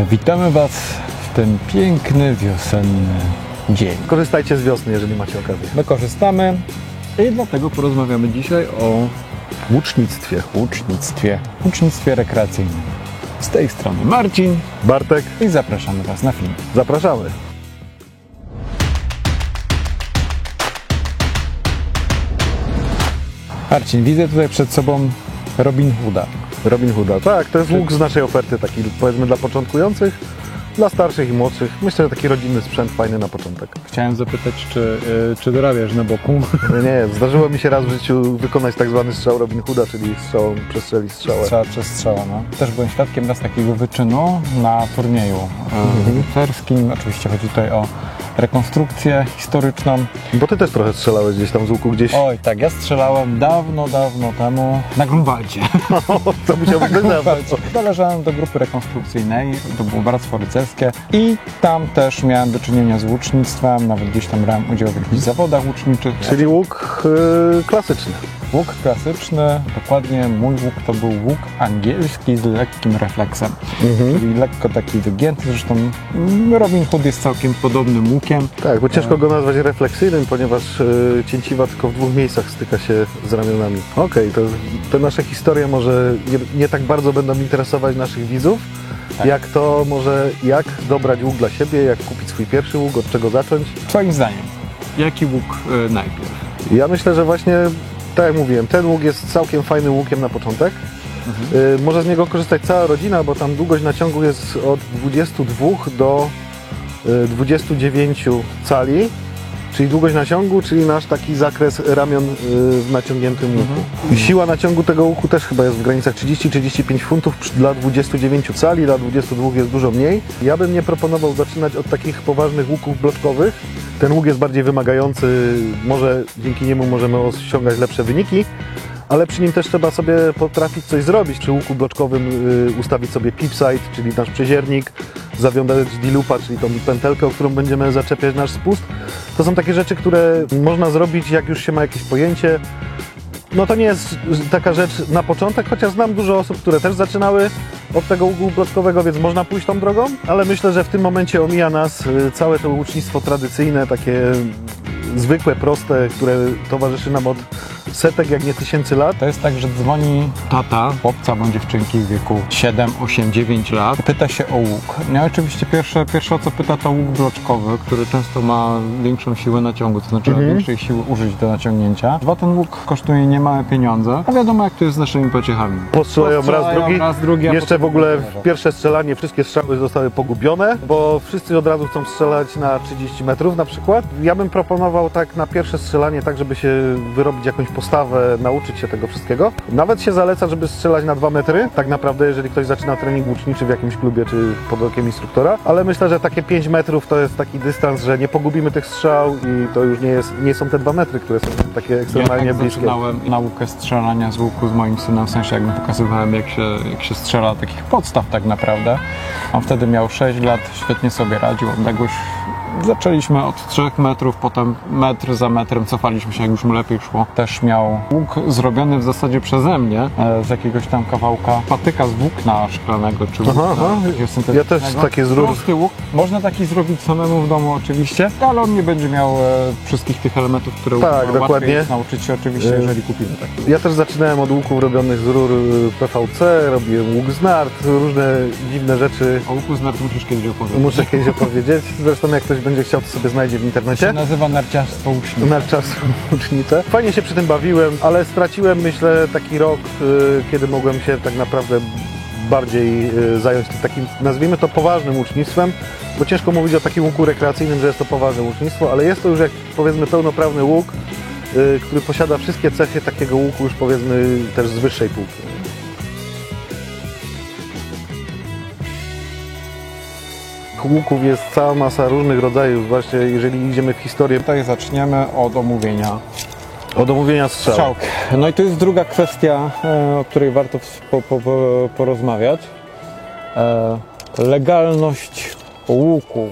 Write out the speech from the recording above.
Witamy Was w ten piękny, wiosenny dzień. Korzystajcie z wiosny, jeżeli macie okazję. My korzystamy i dlatego porozmawiamy dzisiaj o łucznictwie rekreacyjnym. Z tej strony Marcin, Bartek i zapraszamy Was na film. Zapraszamy. Marcin, widzę tutaj przed sobą Robin Hooda. Robin Hooda, tak, to jest łuk z naszej oferty, taki powiedzmy dla początkujących, dla starszych i młodszych. Myślę, że taki rodzinny sprzęt fajny na początek. Chciałem zapytać, czy dorabiasz na boku? Nie, zdarzyło mi się raz w życiu wykonać tak zwany strzał Robin Hooda, czyli strzałą przestrzelić strzałę. Strzała przez strzała, no. Też byłem świadkiem raz takiego wyczynu na turnieju rycerskim. Oczywiście chodzi tutaj o rekonstrukcję historyczną. Bo ty też trochę strzelałeś gdzieś tam z łuku gdzieś. Oj, tak, ja strzelałem dawno temu na Grunwaldzie. To musiał być dawno. Należałem do grupy rekonstrukcyjnej, to było bractwo rycerskie i tam też miałem do czynienia z łucznictwem, nawet gdzieś tam brałem udział w jakichś zawodach łuczniczych. Czyli łuk klasyczny. Łuk klasyczny, dokładnie mój łuk to był łuk angielski z lekkim refleksem, czyli lekko taki wygięty, zresztą Robin Hood jest całkiem podobnym łukiem. Tak, bo ciężko go nazwać refleksyjnym, ponieważ cięciwa tylko w dwóch miejscach styka się z ramionami. Okej, to te nasze historie może nie tak bardzo będą interesować naszych widzów, tak. Jak dobrać łuk dla siebie, jak kupić swój pierwszy łuk, od czego zacząć. Twoim zdaniem, jaki łuk najpierw? Ja myślę, że właśnie, tak jak mówiłem, ten łuk jest całkiem fajnym łukiem na początek. Może z niego korzystać cała rodzina, bo tam długość naciągu jest od 22 do 29 cali, czyli długość naciągu, czyli nasz taki zakres ramion w naciągniętym łuku. Siła naciągu tego łuku też chyba jest w granicach 30-35 funtów dla 29 cali, dla 22 jest dużo mniej. Ja bym nie proponował zaczynać od takich poważnych łuków bloczkowych. Ten łuk jest bardziej wymagający, może dzięki niemu możemy osiągać lepsze wyniki, ale przy nim też trzeba sobie potrafić coś zrobić. Przy łuku bloczkowym ustawić sobie pip sight, czyli nasz przeziernik, zawiązać dilupa, czyli tą pętelkę, o którą będziemy zaczepiać nasz spust. To są takie rzeczy, które można zrobić, jak już się ma jakieś pojęcie. No to nie jest taka rzecz na początek, chociaż znam dużo osób, które też zaczynały od tego łuku bloczkowego, więc można pójść tą drogą, ale myślę, że w tym momencie omija nas całe to łucznictwo tradycyjne, takie zwykłe, proste, które towarzyszy nam od setek, jak nie tysięcy lat. To jest tak, że dzwoni tata chłopca bądź dziewczynki w wieku 7, 8, 9 lat. Pyta się o łuk. No oczywiście pierwsze o co pyta to łuk bloczkowy, który często ma większą siłę naciągu, to znaczy większej siły użyć do naciągnięcia. Ten łuk kosztuje niemałe pieniądze, a wiadomo jak to jest z naszymi pociechami. Postrzelają raz, drugi. Jeszcze w ogóle w pierwsze strzelanie wszystkie strzały zostały pogubione, bo wszyscy od razu chcą strzelać na 30 metrów na przykład. Ja bym proponował tak na pierwsze strzelanie, tak żeby się wyrobić jakąś postawę, nauczyć się tego wszystkiego. Nawet się zaleca, żeby strzelać na 2 metry, tak naprawdę jeżeli ktoś zaczyna trening łuczniczy w jakimś klubie czy pod okiem instruktora, ale myślę, że takie 5 metrów to jest taki dystans, że nie pogubimy tych strzał i to już nie są te 2 metry, które są takie ekstremalnie bliskie. Ja zaczynałem naukę strzelania z łuku z moim synem, w sensie jakby pokazywałem jak się strzela takich podstaw tak naprawdę. On wtedy miał 6 lat, świetnie sobie radził, odległość. Zaczęliśmy od 3 metrów, potem metr za metrem cofaliśmy się, jak już mu lepiej szło. Też miał łuk zrobiony w zasadzie przeze mnie z jakiegoś tam kawałka patyka z włókna szklanego, czy ja też takie z rur. Prosty łuk. Można taki zrobić samemu w domu oczywiście, ale on nie będzie miał wszystkich tych elementów, które łatwiej jest nauczyć się oczywiście, jeżeli kupimy taki. Ja też zaczynałem od łuków robionych z rur PVC, robiłem łuk z nart, różne dziwne rzeczy. O łuku z nart musisz kiedyś opowiedzieć. Muszę kiedyś opowiedzieć. Zresztą jak ktoś będzie chciał, to sobie znajdzie w internecie. To się nazywa narciarstwo łucznicze. Narciarstwo łucznicze. Fajnie się przy tym bawiłem, ale straciłem, myślę, taki rok, kiedy mogłem się tak naprawdę bardziej zająć takim, nazwijmy to, poważnym łucznictwem, bo ciężko mówić o takim łuku rekreacyjnym, że jest to poważne łucznictwo, ale jest to już jak powiedzmy pełnoprawny łuk, który posiada wszystkie cechy takiego łuku już powiedzmy też z wyższej półki. Łuków jest cała masa różnych rodzajów, właśnie jeżeli idziemy w historię. Tutaj zaczniemy od omówienia. Od omówienia strzał. No i to jest druga kwestia, o której warto porozmawiać. Legalność łuku.